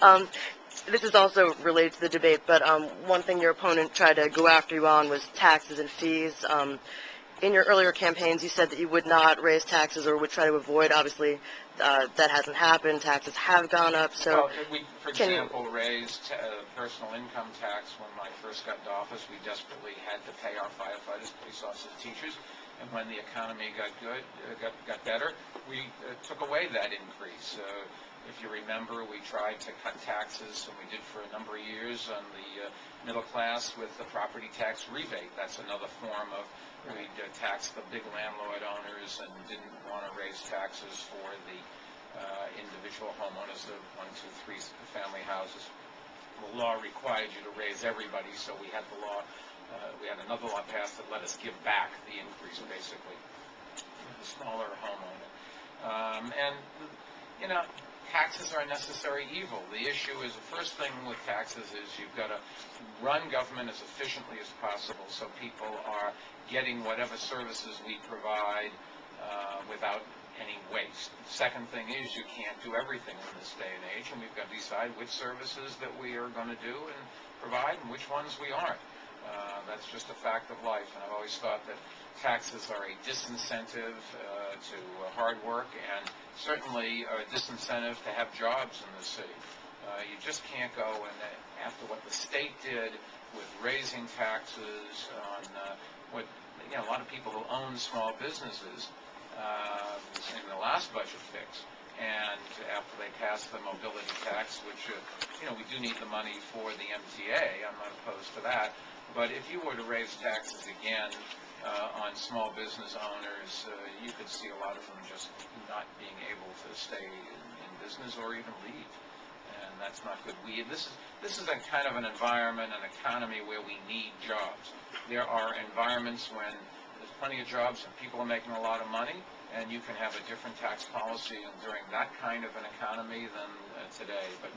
Um, this is also related to the debate, but one thing your opponent tried to go after you on was taxes and fees. In your earlier campaigns, you said that you would not raise taxes or would try to avoid. Obviously, that hasn't happened. Taxes have gone up. So, well, we, for example, raised personal income tax when I first got into office. We desperately had to pay our firefighters, police officers, teachers, and when the economy got good, got better, we took away that increase. If you remember, we tried to cut taxes, and we did for a number of years on the middle class with the property tax rebate. That's another form of we taxed the big landlord owners and didn't want to raise taxes for the individual homeowners, the 1, 2, 3 family houses. The law required you to raise everybody, so we had the law. We had another law passed that let us give back the increase, basically, for the smaller homeowner. And you know, taxes are a necessary evil. The issue is, the first thing with taxes is you've got to run government as efficiently as possible so people are getting whatever services we provide without any waste. The second thing is you can't do everything in this day and age, and we've got to decide which services that we are going to do and provide and which ones we aren't. That's just a fact of life, and I've always thought that taxes are a disincentive to hard work and certainly a disincentive to have jobs in the city. You just can't go and after what the state did with raising taxes on what a lot of people who own small businesses in the last budget fix, and after they passed the mobility tax, which we do need the money for the MTA. I'm not opposed to that. But if you were to raise taxes again on small business owners, you could see a lot of them just not being able to stay in business or even leave, and that's not good. This is a kind of an environment, an economy where we need jobs. There are environments when there's plenty of jobs and people are making a lot of money, and you can have a different tax policy during that kind of an economy than today. But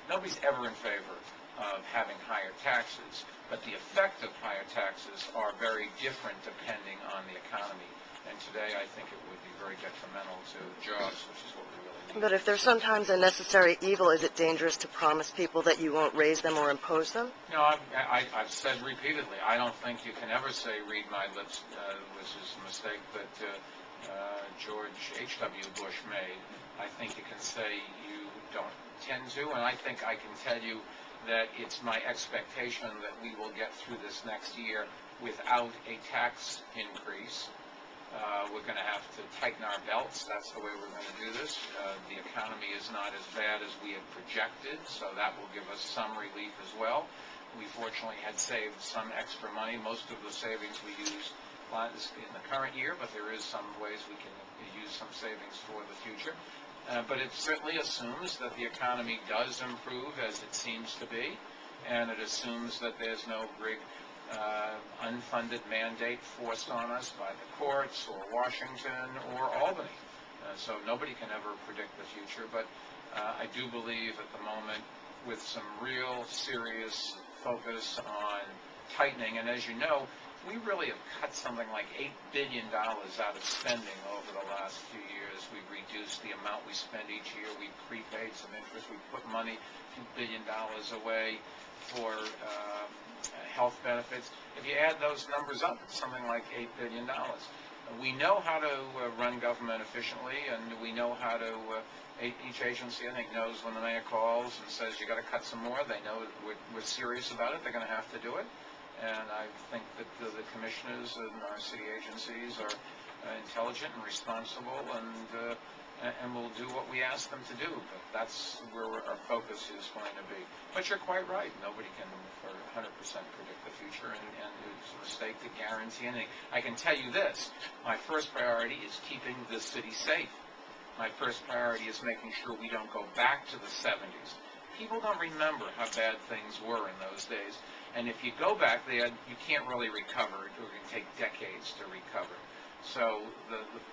nobody's ever in favor of having higher taxes, but the effect of higher taxes are very different depending on the economy. And today I think it would be very detrimental to jobs, which is what we really need. But if there's sometimes a necessary evil, is it dangerous to promise people that you won't raise them or impose them? No, I've said repeatedly, I don't think you can ever say read my lips, which is a mistake that George H.W. Bush made. I think you can say you don't tend to, and I think I can tell you that it's my expectation that we will get through this next year without a tax increase. We're going to have to tighten our belts. That's the way we're going to do this. The economy is not as bad as we had projected, so that will give us some relief as well. We fortunately had saved some extra money. Most of the savings we used in the current year, but there is some ways we can use some savings for the future. But it certainly assumes that the economy does improve, as it seems to be, and it assumes that there's no big unfunded mandate forced on us by the courts or Washington or Albany. So nobody can ever predict the future, but I do believe at the moment, with some real serious focus on tightening, and as you know, we really have cut something like $8 billion out of spending over the last few years. We've reduced the amount we spend each year. We've prepaid some interest. We've put money, $2 billion away for health benefits. If you add those numbers up, it's something like $8 billion. We know how to run government efficiently, and we know how to, each agency, I think, knows when the mayor calls and says, you got to cut some more. They know we're serious about it. They're going to have to do it. And I think that the commissioners and our city agencies are intelligent and responsible, and will do what we ask them to do. But that's where our focus is going to be. But you're quite right. Nobody can for 100% predict the future, and it's a mistake to guarantee anything. I can tell you this. My first priority is keeping the city safe. My first priority is making sure we don't go back to the 70s. People don't remember how bad things were in those days. And if you go back there, you can't really recover. It can take decades to recover. So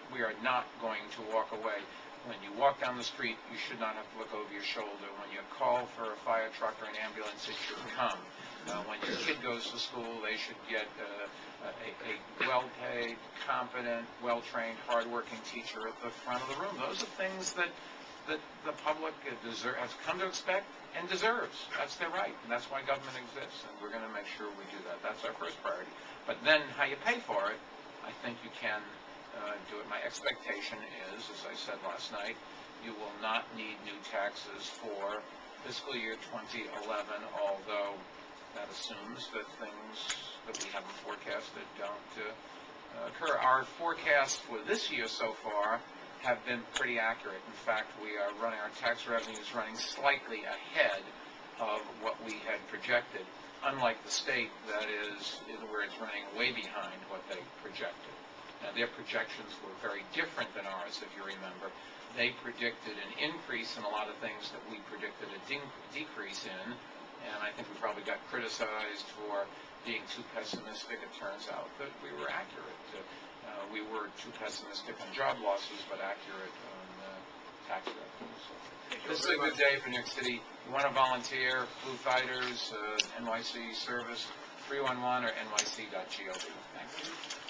we are not going to walk away. When you walk down the street, you should not have to look over your shoulder. When you call for a fire truck or an ambulance, it should come. When your kid goes to school, they should get a well-paid, competent, well-trained, hard-working teacher at the front of the room. Those are things that that the public has come to expect and deserves. That's their right, and that's why government exists, and we're going to make sure we do that. That's our first priority. But then how you pay for it, I think you can do it. My expectation is, as I said last night, you will not need new taxes for fiscal year 2011, although that assumes that things that we haven't forecasted don't occur. Our forecasts for this year so far have been pretty accurate. In fact, we are running our tax revenues running slightly ahead of what we had projected, unlike the state that is where it's running way behind what they projected. Now, their projections were very different than ours, if you remember. They predicted an increase in a lot of things that we predicted a decrease in, and I think we probably got criticized for being too pessimistic. It turns out that we were accurate. We were too pessimistic on job losses, but accurate on tax revenues. This is a good day for New York City. You want to volunteer, Blue Fighters, NYC service, 311 or nyc.gov. Thank you.